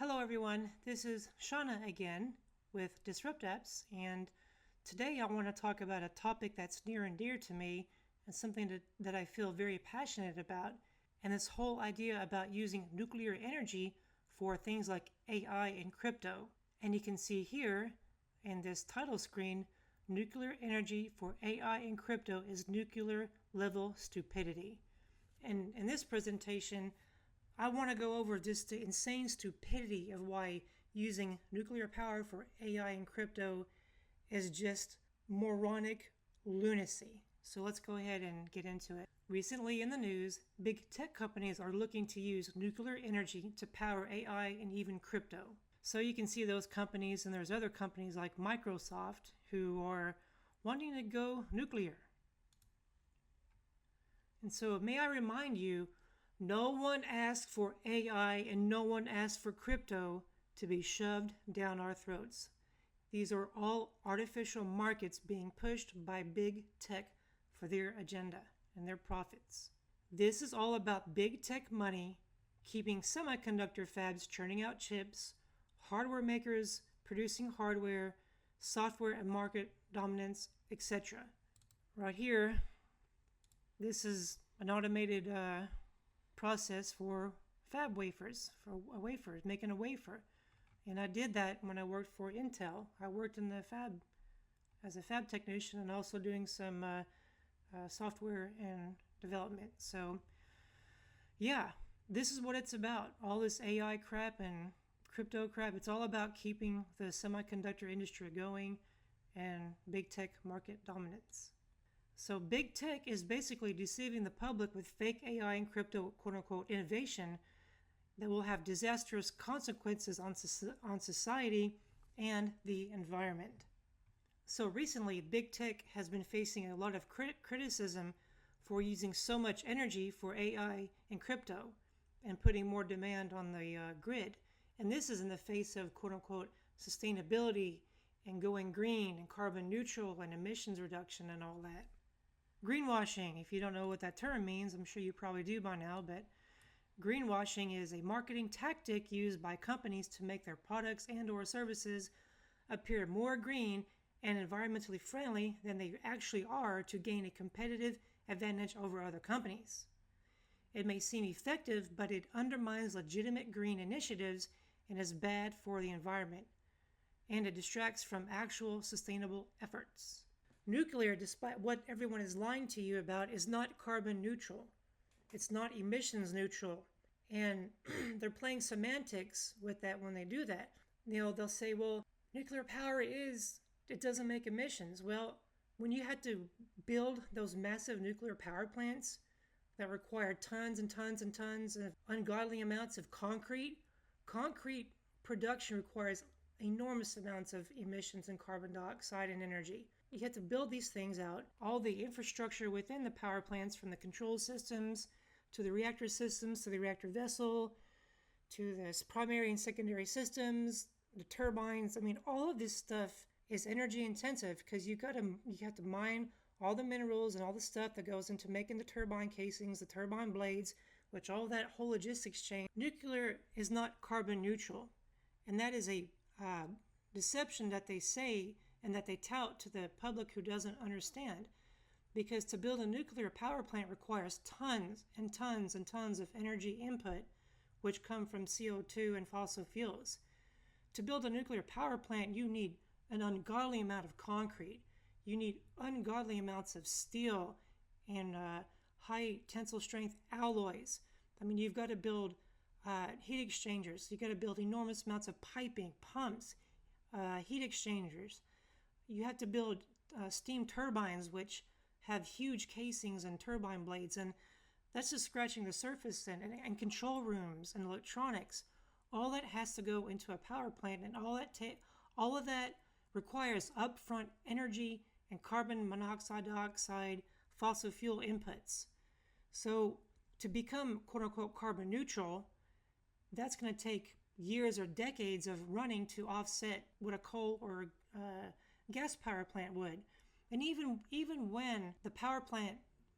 Hello everyone, this is Shauna again with Disrupt Apps, and today I want to talk about a topic that's near and dear to me and something that I feel very passionate about, and this whole idea about using nuclear energy for things like AI and crypto. And you can see here in this title screen, nuclear energy for AI and crypto is nuclear level stupidity. And in this presentation, I want to go over just the insane stupidity of why using nuclear power for AI and crypto is just moronic lunacy. So let's go ahead and get into it. Recently in the news, big tech companies are looking to use nuclear energy to power AI and even crypto. So you can see those companies, and there's other companies like Microsoft who are wanting to go nuclear. And so may I remind you, no one asked for AI and no one asked for crypto to be shoved down our throats. These are all artificial markets being pushed by big tech for their agenda and their profits. This is all about big tech money, keeping semiconductor fabs churning out chips, hardware makers producing hardware, software and market dominance, etc. Right here, this is an automated process for fab wafers, making a wafer. And I did that when I worked for Intel. I worked in the fab as a fab technician and also doing some software and development. So yeah, this is what it's about. All this AI crap and crypto crap, it's all about keeping the semiconductor industry going and big tech market dominance. So big tech is basically deceiving the public with fake AI and crypto quote-unquote innovation that will have disastrous consequences on society and the environment. So recently, big tech has been facing a lot of criticism for using so much energy for AI and crypto and putting more demand on the grid. And this is in the face of quote-unquote sustainability and going green and carbon neutral and emissions reduction and all that. Greenwashing, if you don't know what that term means, I'm sure you probably do by now, but greenwashing is a marketing tactic used by companies to make their products and or services appear more green and environmentally friendly than they actually are to gain a competitive advantage over other companies. It may seem effective, but it undermines legitimate green initiatives and is bad for the environment, and it distracts from actual sustainable efforts. Nuclear, despite what everyone is lying to you about, is not carbon neutral. It's not emissions neutral. And they're playing semantics with that when they do that. They'll say, well, nuclear power it doesn't make emissions. Well, when you had to build those massive nuclear power plants that require tons and tons and tons of ungodly amounts of concrete production requires enormous amounts of emissions and carbon dioxide and energy. You have to build these things out, all the infrastructure within the power plants, from the control systems to the reactor systems to the reactor vessel to the primary and secondary systems, the turbines. I mean, all of this stuff is energy intensive because you have to mine all the minerals and all the stuff that goes into making the turbine casings, the turbine blades, which all that whole logistics chain. Nuclear is not carbon neutral, and that is a deception that they say and that they tout to the public who doesn't understand. Because to build a nuclear power plant requires tons and tons and tons of energy input, which come from CO2 and fossil fuels. To build a nuclear power plant, you need an ungodly amount of concrete. You need ungodly amounts of steel and high tensile strength alloys. I mean, you've got to build heat exchangers. You've got to build enormous amounts of piping, pumps, heat exchangers. You have to build steam turbines, which have huge casings and turbine blades, and that's just scratching the surface, and control rooms and electronics. All that has to go into a power plant, and all of that requires upfront energy and carbon monoxide, dioxide, fossil fuel inputs. So to become quote-unquote carbon neutral, that's going to take years or decades of running to offset what a coal or gas power plant would. And even when the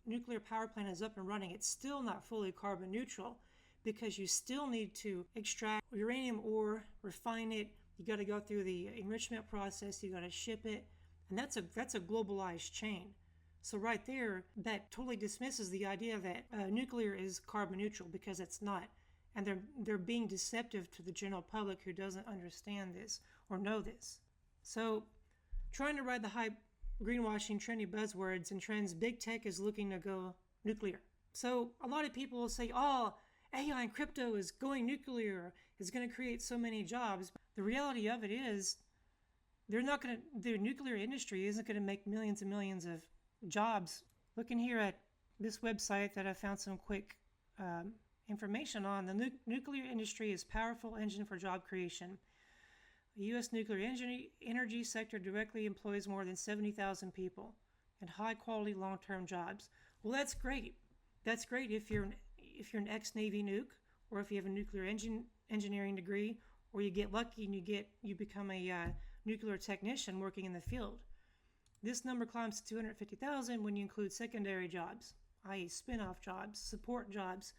nuclear power plant is up and running, it's still not fully carbon neutral because you still need to extract uranium ore, refine it. You got to go through the enrichment process. You got to ship it, and that's a globalized chain. So right there, that totally dismisses the idea that nuclear is carbon neutral, because it's not. And they're being deceptive to the general public who doesn't understand this or know this. So trying to ride the hype, greenwashing, trendy buzzwords and trends, big tech is looking to go nuclear. So a lot of people will say, oh, AI and crypto is going nuclear, is going to create so many jobs. The reality of it is the nuclear industry isn't going to make millions and millions of jobs. Looking here at this website that I found some quick information on, the nuclear industry is a powerful engine for job creation. The U.S. nuclear energy sector directly employs more than 70,000 people and high-quality long-term jobs. Well, that's great. That's great if you're an ex-Navy nuke, or if you have a nuclear engineering degree, or you get lucky and you become a nuclear technician working in the field. This number climbs to 250,000 when you include secondary jobs, i.e. spin-off jobs, support jobs,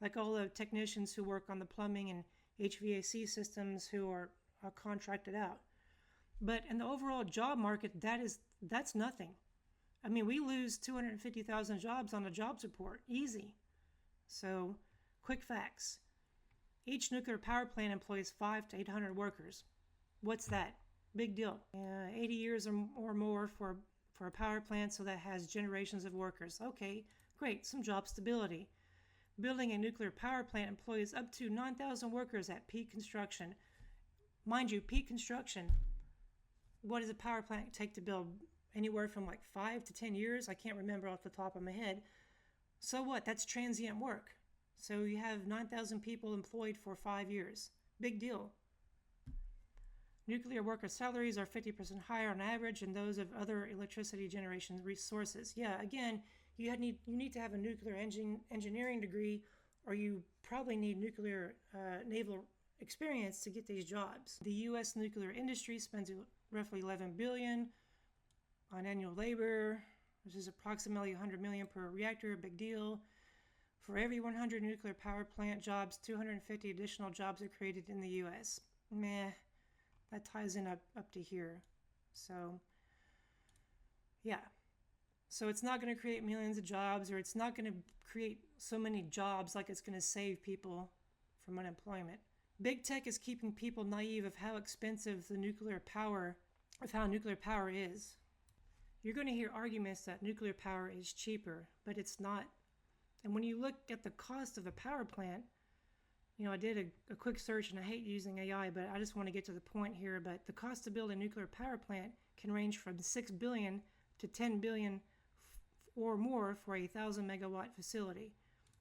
like all the technicians who work on the plumbing and HVAC systems who are contracted out. But in the overall job market, that's nothing. I mean, we lose 250,000 jobs on a jobs report, easy. So, quick facts. Each nuclear power plant employs 500 to 800 workers. What's that? Big deal. 80 years or more for a power plant, so that has generations of workers. Okay, great, some job stability. Building a nuclear power plant employs up to 9,000 workers at peak construction. Mind you, peak construction, what does a power plant take to build? Anywhere from like 5 to 10 years? I can't remember off the top of my head. So what? That's transient work. So you have 9,000 people employed for 5 years. Big deal. Nuclear worker salaries are 50% higher on average than those of other electricity generation resources. Yeah, again, you need to have a nuclear engineering degree, or you probably need nuclear naval experience to get these jobs. The U.S. nuclear industry spends roughly $11 billion on annual labor, which is approximately $100 million per reactor. Big deal. For every 100 nuclear power plant jobs, 250 additional jobs are created in the U.S. Meh, that ties in up to here. So, yeah. So it's not going to create millions of jobs, or it's not going to create so many jobs like it's going to save people from unemployment. Big tech is keeping people naive of how expensive nuclear power is. You're going to hear arguments that nuclear power is cheaper, but it's not. And when you look at the cost of a power plant, I did a quick search, and I hate using AI, but I just want to get to the point here. But the cost to build a nuclear power plant can range from $6 billion to $10 billion or more for a 1,000 megawatt facility.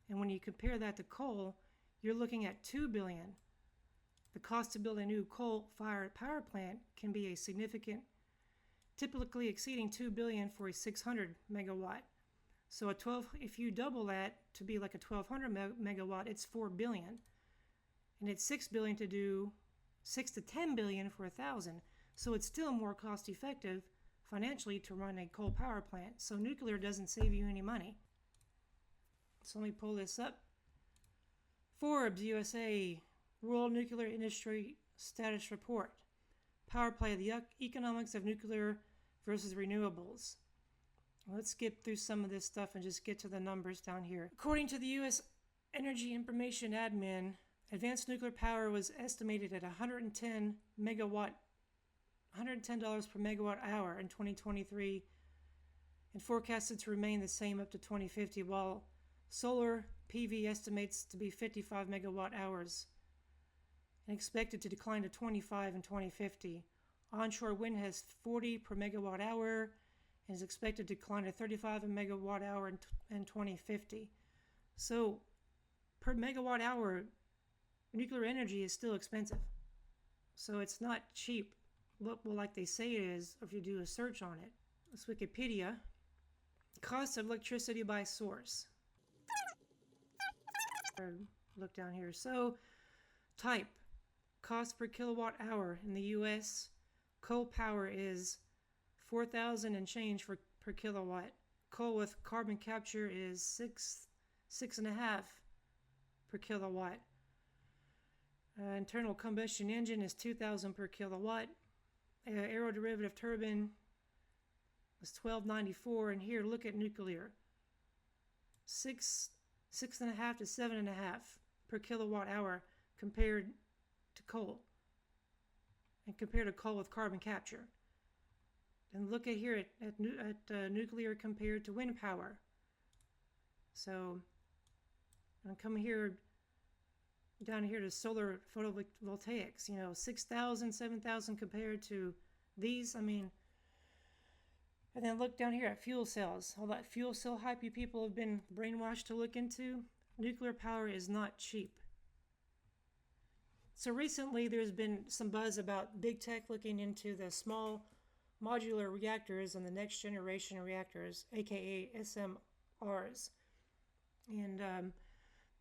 And when you compare that to coal, you're looking at $2 billion. The cost to build a new coal-fired power plant can be a significant, typically exceeding $2 billion for a 600 megawatt. So if you double that to be like a 1,200 megawatt, it's $4 billion. And it's $6 billion to do $6 to $10 billion for 1,000. So it's still more cost-effective financially to run a coal power plant. So nuclear doesn't save you any money. So let me pull this up. Forbes USA World Nuclear Industry Status Report. Power play, the economics of nuclear versus renewables. Let's skip through some of this stuff and just get to the numbers down here. According to the U.S. Energy Information Admin, advanced nuclear power was estimated at $110 per megawatt hour in 2023 and forecasted to remain the same up to 2050, while solar PV estimates to be 55 megawatt hours and expected to decline to 25 in 2050. Onshore wind has 40 per megawatt hour and is expected to decline to 35 megawatt hour in 2050. So per megawatt hour, nuclear energy is still expensive. So it's not cheap, well, like they say it is if you do a search on it. It's Wikipedia. Cost of electricity by source. Look down here. So type. Cost per kilowatt hour in the U.S. Coal power is $4,000 and change per kilowatt. Coal with carbon capture is $6.5 per kilowatt. Internal combustion engine is 2,000 per kilowatt. Aeroderivative turbine was 1294, and here look at nuclear. 6.5 to 7.5 per kilowatt hour compared to coal, and compared to coal with carbon capture. And look at here at nuclear compared to wind power. So I'm coming here down here to solar photovoltaics. 6,000, 7,000 compared to these. I mean, and then look down here at fuel cells. All that fuel cell hype you people have been brainwashed to look into. Nuclear power is not cheap. So recently there's been some buzz about big tech looking into the small modular reactors and the next generation reactors, aka SMRs. And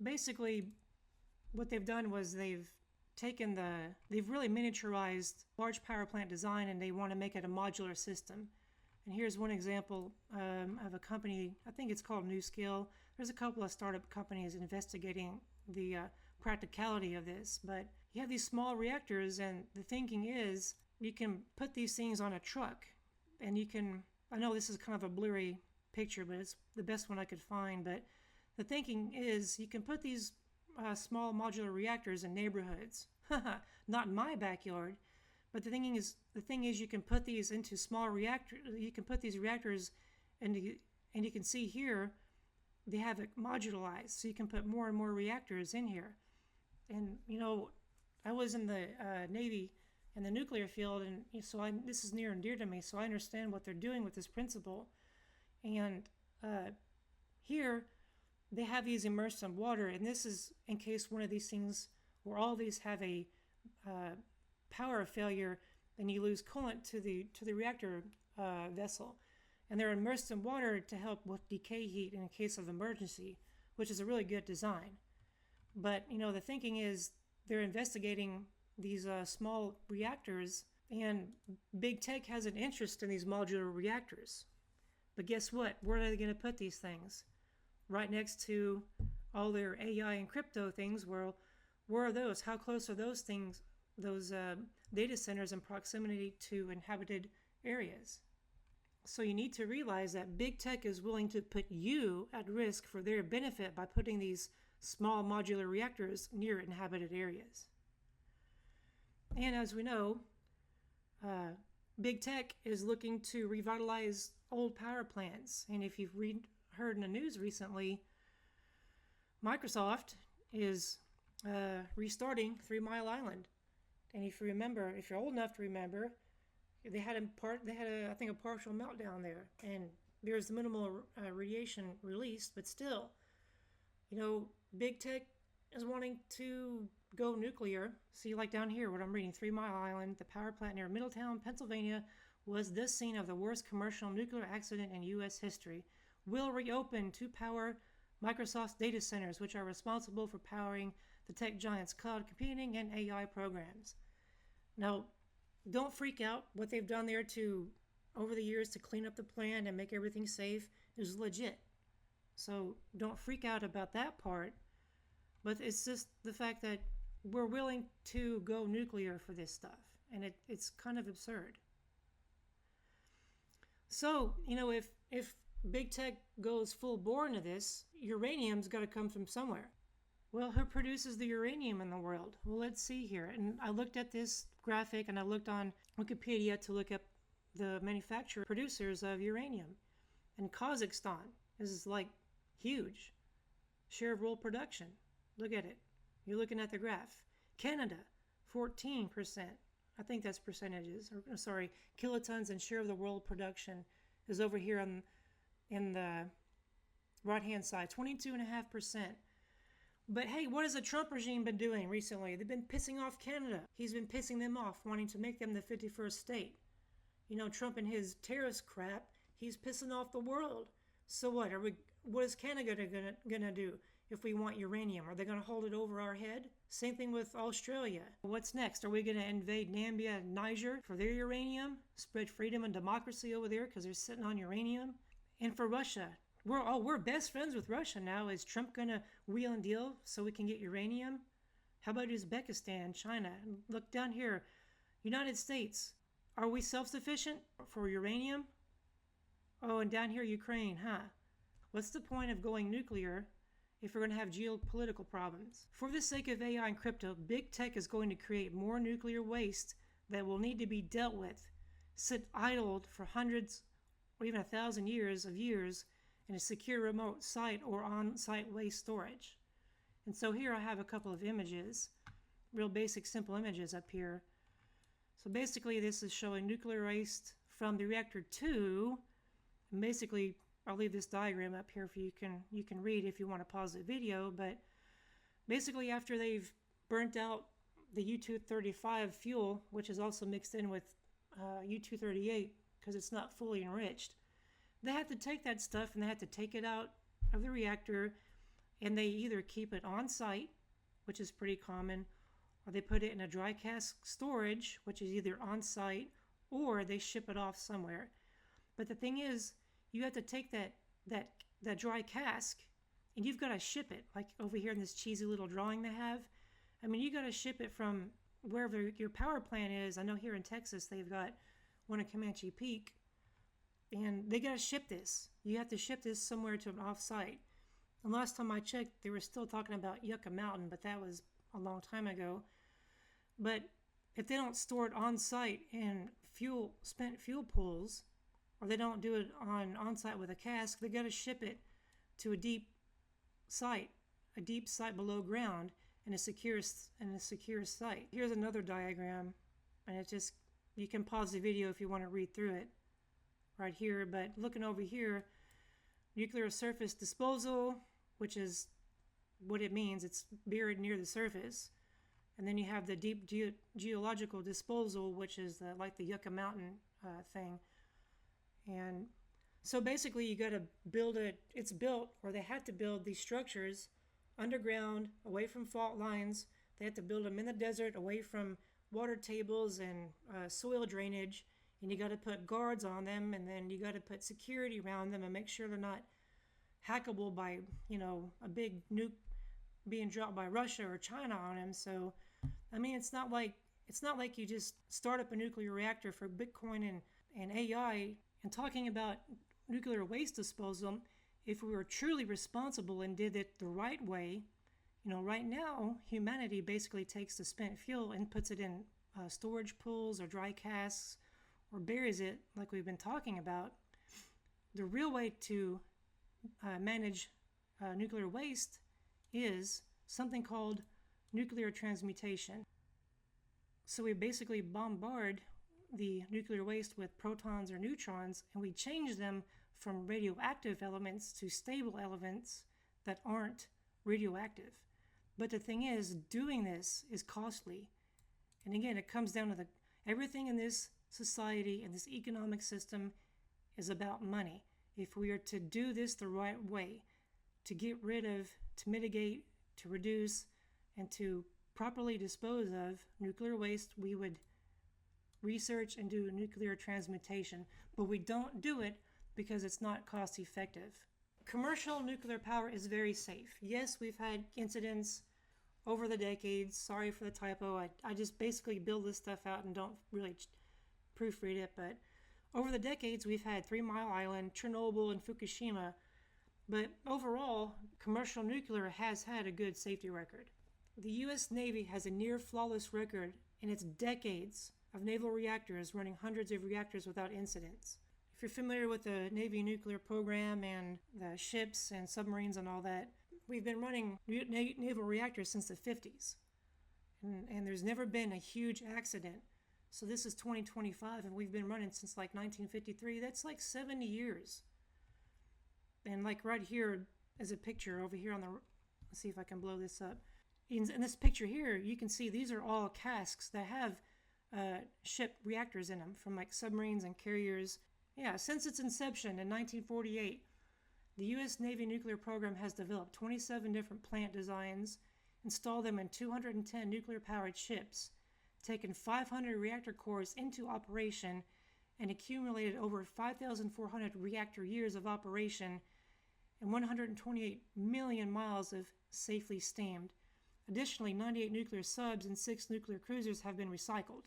basically what they've done was they've really miniaturized large power plant design, and they want to make it a modular system. And here's one example of a company, I think it's called NewScale. There's a couple of startup companies investigating the practicality of this, but you have these small reactors, and the thinking is you can put these things on a truck, and I know this is kind of a blurry picture, but it's the best one I could find, but the thinking is you can put these small modular reactors in neighborhoods. Not in my backyard, but the thing is you can put these into small reactors. You can put these reactors, and you can see here they have it modularized, so you can put more and more reactors in here. And I was in the Navy in the nuclear field, and so this is near and dear to me, so I understand what they're doing with this principle. And here they have these immersed in water, and this is in case one of these things where all these have a power failure and you lose coolant to the reactor vessel, and they're immersed in water to help with decay heat in case of emergency, which is a really good design. But the thinking is they're investigating these small reactors, and big tech has an interest in these modular reactors. But guess what? Where are they going to put these things? Right next to all their AI and crypto things. Where are those? How close are those things, those data centers, in proximity to inhabited areas? So you need to realize that big tech is willing to put you at risk for their benefit by putting these small modular reactors near inhabited areas. And as we know, big tech is looking to revitalize old power plants. And if you've heard in the news recently, Microsoft is restarting 3 Mile Island. And if you remember, if you're old enough to remember, they had I think a partial meltdown there, and there's minimal radiation released, but still, big tech is wanting to go nuclear. See, like down here, what I'm reading, 3 Mile Island, the power plant near Middletown, Pennsylvania, was the scene of the worst commercial nuclear accident in U.S. history. Will reopen to power Microsoft's data centers, which are responsible for powering the tech giant's cloud computing and AI programs. Now, don't freak out. What they've done there over the years to clean up the plant and make everything safe is legit. So don't freak out about that part. But it's just the fact that we're willing to go nuclear for this stuff. And it's kind of absurd. So, if big tech goes full bore into this, uranium's got to come from somewhere. Well, who produces the uranium in the world? Well, let's see here. And I looked at this graphic, and I looked on Wikipedia to look up the producers of uranium. And Kazakhstan is like huge. Share of world production. Look at it. You're looking at the graph. Canada, 14%. I think that's percentages. Kilotons, and share of the world production is over here in the right-hand side, 22.5%. But hey, what has the Trump regime been doing recently? They've been pissing off Canada. He's been pissing them off, wanting to make them the 51st state. Trump and his terrorist crap, he's pissing off the world. So what is Canada gonna do if we want uranium? Are they gonna hold it over our head? Same thing with Australia. What's next? Are we gonna invade Namibia and Niger for their uranium? Spread freedom and democracy over there because they're sitting on uranium? And for Russia, we're best friends with Russia now. Is Trump gonna wheel and deal so we can get uranium? How about Uzbekistan, China? Look down here, United States. Are we self-sufficient for uranium? Oh, and down here, Ukraine, huh? What's the point of going nuclear if we're going to have geopolitical problems? For the sake of AI and crypto, big tech is going to create more nuclear waste that will need to be dealt with, sit idled for hundreds or even 1,000 years in a secure remote site or on-site waste storage. And so here I have a couple of images, real basic simple images up here. So basically this is showing nuclear waste from the reactor 2. And basically I'll leave this diagram up here for you can read if you want to pause the video, but basically after they've burnt out the U-235 fuel, which is also mixed in with U-238 because it's not fully enriched, they have to take that stuff and they have to take it out of the reactor, and they either keep it on site, which is pretty common, or they put it in a dry cask storage, which is either on site, or they ship it off somewhere. But the thing is, you have to take that dry cask and you've got to ship it, like over here in this cheesy little drawing they have. I mean, you got to ship it from wherever your power plant is. I know here in Texas they've got one in Comanche Peak, and they got to ship this. You have to ship this somewhere to an off-site. And last time I checked, they were still talking about Yucca Mountain, but that was a long time ago. But if they don't store it on-site in spent fuel pools, or they don't do it on-site with a cask, they got to ship it to a deep site below ground in a secure site. Here's another diagram, and it just, you can pause the video if you want to read through it right here. But looking over here, nuclear surface disposal, which is what it means, it's buried near the surface. And then you have the deep geological disposal, which is like the Yucca Mountain thing. And so basically you got to build it, it's built, or they had to build these structures underground, away from fault lines. They had to build them in the desert, away from water tables and soil drainage. And you got to put guards on them, and then you got to put security around them and make sure they're not hackable by, a big nuke being dropped by Russia or China on them. So, I mean, it's not like you just start up a nuclear reactor for Bitcoin and AI. And talking about nuclear waste disposal, if we were truly responsible and did it the right way, right now, humanity basically takes the spent fuel and puts it in storage pools or dry casks or buries it like we've been talking about. The real way to manage nuclear waste is something called nuclear transmutation. So we basically bombard the nuclear waste with protons or neutrons, and we change them from radioactive elements to stable elements that aren't radioactive. But the thing is, doing this is costly. And again, it comes down to everything in this society and this economic system is about money. If we are to do this the right way, to get rid of, to mitigate, to reduce, and to properly dispose of nuclear waste, we would research and do nuclear transmutation, but we don't do it because it's not cost effective. Commercial nuclear power is very safe. Yes, we've had incidents over the decades. Sorry for the typo. I just basically build this stuff out and don't really proofread it, but over the decades we've had 3 Mile Island, Chernobyl, and Fukushima. But overall, commercial nuclear has had a good safety record. The U.S. Navy has a near flawless record in its decades of naval reactors running hundreds of reactors without incidents. If you're familiar with the Navy nuclear program and the ships and submarines and all that, we've been running naval reactors since the 50s. And there's never been a huge accident. So this is 2025, and we've been running since like 1953. That's like 70 years. And like right here is a picture over here on the, let's see if I can blow this up. In this picture here, you can see these are all casks that have ship reactors in them from like submarines and carriers. Yeah, since its inception in 1948, the U.S. Navy nuclear program has developed 27 different plant designs, installed them in 210 nuclear-powered ships, taken 500 reactor cores into operation, and accumulated over 5,400 reactor years of operation, and 128 million miles of safely steamed. Additionally, 98 nuclear subs and 6 nuclear cruisers have been recycled.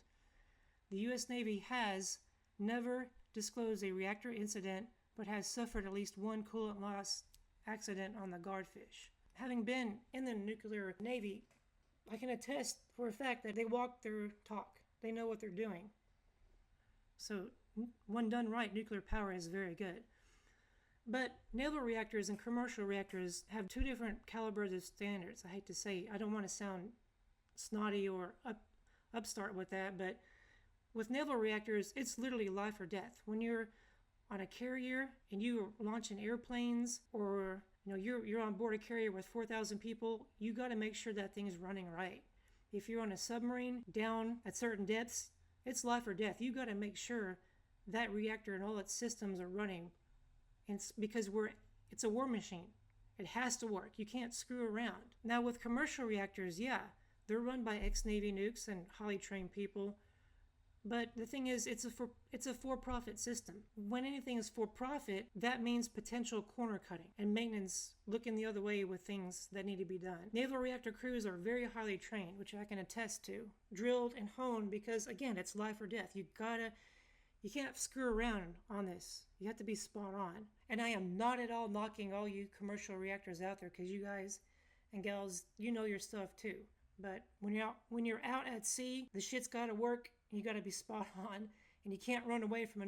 The U.S. Navy has never disclosed a reactor incident, but has suffered at least one coolant loss accident on the Guardfish. Having been in the nuclear Navy, I can attest for a fact that they walk their talk. They know what they're doing. So, when done right, nuclear power is very good. But naval reactors and commercial reactors have two different calibers of standards. I hate to say, I don't want to sound snotty or upstart with that, but with naval reactors, it's literally life or death. When you're on a carrier and you're launching airplanes, or you're on board a carrier with 4,000 people, you got to make sure that thing's running right. If you're on a submarine down at certain depths, it's life or death. You got to make sure that reactor and all its systems are running. It's because it's a war machine. It has to work. You can't screw around. Now with commercial reactors, yeah, they're run by ex-Navy nukes and highly trained people. But the thing is, it's a for-profit system. When anything is for-profit, that means potential corner cutting and maintenance looking the other way with things that need to be done. Naval reactor crews are very highly trained, which I can attest to. Drilled and honed because, again, it's life or death. You can't screw around on this. You have to be spot on. And I am not at all knocking all you commercial reactors out there, because you guys and gals, you know your stuff too. But when you're out at sea, the shit's got to work. You got to be spot on, and you can't run away from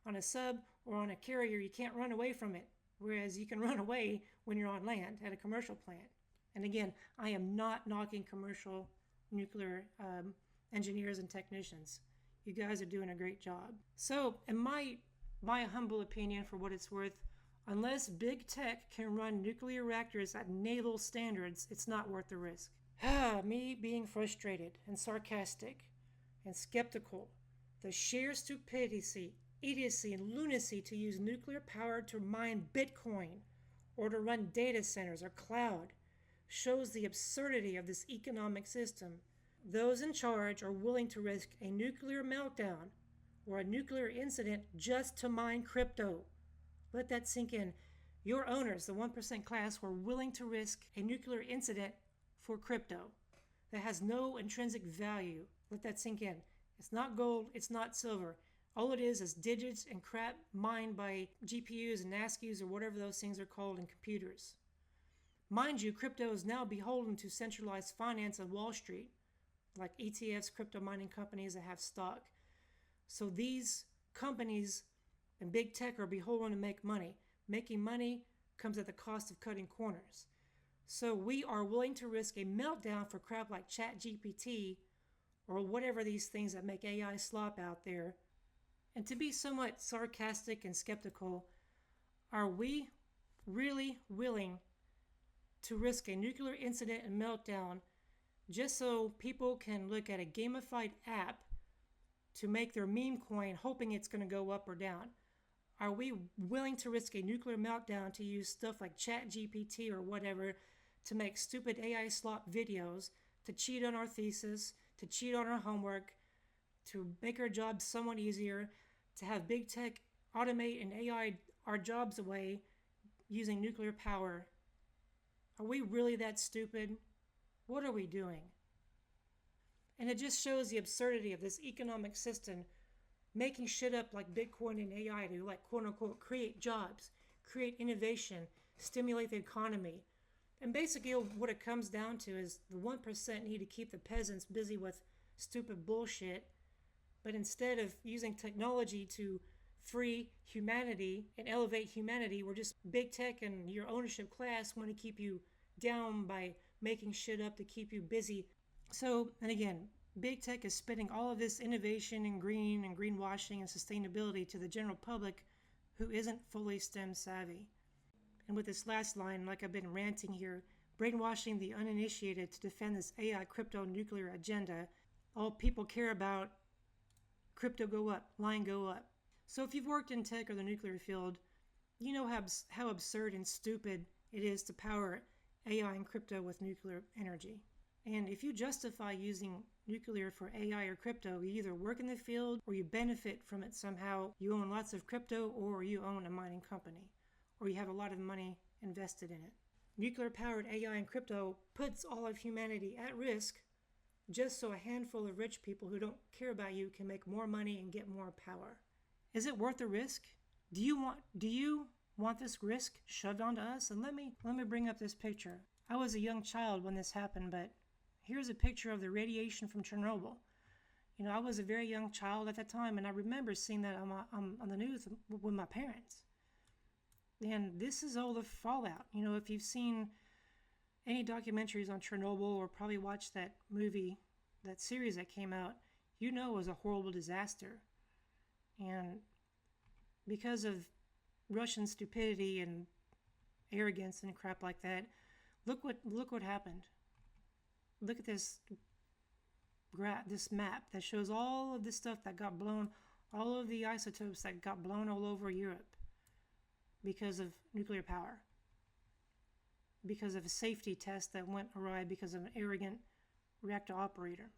on a sub or on a carrier. You can't run away from it, whereas you can run away when you're on land at a commercial plant. And again, I am not knocking commercial nuclear engineers and technicians. You guys are doing a great job. So, in my humble opinion, for what it's worth, unless big tech can run nuclear reactors at naval standards, it's not worth the risk. Me being frustrated and sarcastic and skeptical, the sheer stupidity, idiocy, and lunacy to use nuclear power to mine Bitcoin or to run data centers or cloud shows the absurdity of this economic system. Those in charge are willing to risk a nuclear meltdown or a nuclear incident just to mine crypto. Let that sink in. Your owners, the 1% class, were willing to risk a nuclear incident for crypto that has no intrinsic value. Let that sink in. It's not gold, it's not silver. All it is digits and crap mined by GPUs and ASCIIs or whatever those things are called in computers. Mind you, crypto is now beholden to centralized finance on Wall Street, like ETFs, crypto mining companies that have stock. So these companies and big tech are beholden to make money. Making money comes at the cost of cutting corners. So we are willing to risk a meltdown for crap like ChatGPT or whatever these things that make AI Slop out there. And to be somewhat sarcastic and skeptical, are we really willing to risk a nuclear incident and meltdown just so people can look at a gamified app to make their meme coin hoping it's going to go up or down? Are we willing to risk a nuclear meltdown to use stuff like ChatGPT or whatever to make stupid AI Slop videos, to cheat on our thesis, to cheat on our homework, to make our jobs somewhat easier, to have big tech automate and AI our jobs away using nuclear power? Are we really that stupid? What are we doing? And it just shows the absurdity of this economic system making shit up like Bitcoin and AI to, like, quote unquote, create jobs, create innovation, stimulate the economy. And basically what it comes down to is the 1% need to keep the peasants busy with stupid bullshit. But instead of using technology to free humanity and elevate humanity, we're just big tech and your ownership class want to keep you down by making shit up to keep you busy. So, and again, big tech is spitting all of this innovation and greenwashing and sustainability to the general public who isn't fully STEM savvy. And with this last line, like I've been ranting here, brainwashing the uninitiated to defend this AI crypto nuclear agenda. All people care about, crypto go up, line go up. So if you've worked in tech or the nuclear field, you know how absurd and stupid it is to power AI and crypto with nuclear energy. And if you justify using nuclear for AI or crypto, you either work in the field or you benefit from it somehow. You own lots of crypto or you own a mining company. or you have a lot of money invested in it. Nuclear-powered AI and crypto puts all of humanity at risk just so a handful of rich people who don't care about you can make more money and get more power. Is it worth the risk? Do you want this risk shoved onto us? And let me bring up this picture. I was a young child when this happened, but here's a picture of the radiation from Chernobyl. You know, I was a very young child at that time, and I remember seeing that on the news with my parents. And this is all the fallout. You know, if you've seen any documentaries on Chernobyl or probably watched that movie, that series that came out, you know it was a horrible disaster. And because of Russian stupidity and arrogance and crap like that, look what happened. Look at this map that shows all of the stuff that got blown, all of the isotopes that got blown all over Europe because of nuclear power, because of a safety test that went awry because of an arrogant reactor operator.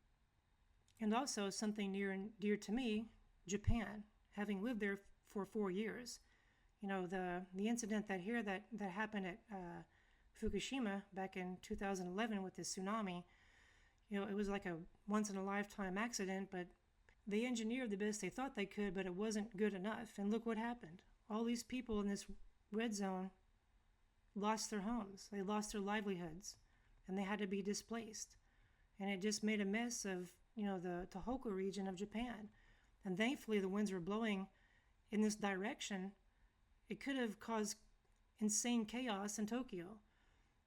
And also something near and dear to me, Japan, having lived there for 4 years. You know, the incident that happened at Fukushima back in 2011 with the tsunami, you know, it was like a once-in-a-lifetime accident, but they engineered the best they thought they could, but it wasn't good enough. And look what happened. All these people in this red zone lost their homes. They lost their livelihoods, and they had to be displaced. And it just made a mess of, you know, the Tohoku region of Japan. And thankfully, the winds were blowing in this direction. It could have caused insane chaos in Tokyo.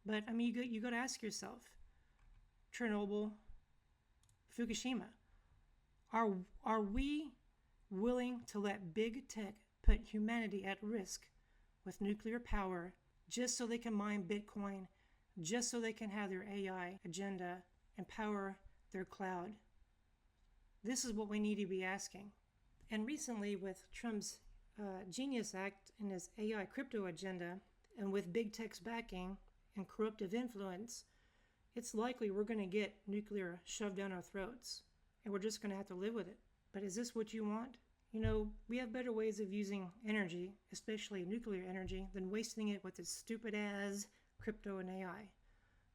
But, I mean, you got to ask yourself, Chernobyl, Fukushima, are we willing to let big tech put humanity at risk with nuclear power just so they can mine Bitcoin, just so they can have their AI agenda and power their cloud? This is what we need to be asking. And recently, with Trump's Genius Act and his AI crypto agenda, and with big tech's backing and corruptive influence, it's likely we're going to get nuclear shoved down our throats, and we're just going to have to live with it. But is this what you want? You know, we have better ways of using energy, especially nuclear energy, than wasting it with this stupid-ass crypto and AI.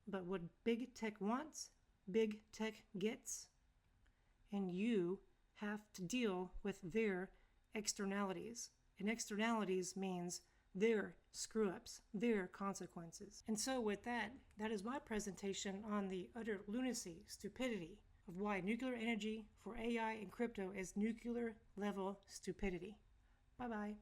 But what big tech wants, big tech gets. And you have to deal with their externalities. And externalities means their screw-ups, their consequences. And so with that is my presentation on the utter lunacy, stupidity of why nuclear energy for AI and crypto is nuclear level stupidity. Bye-bye.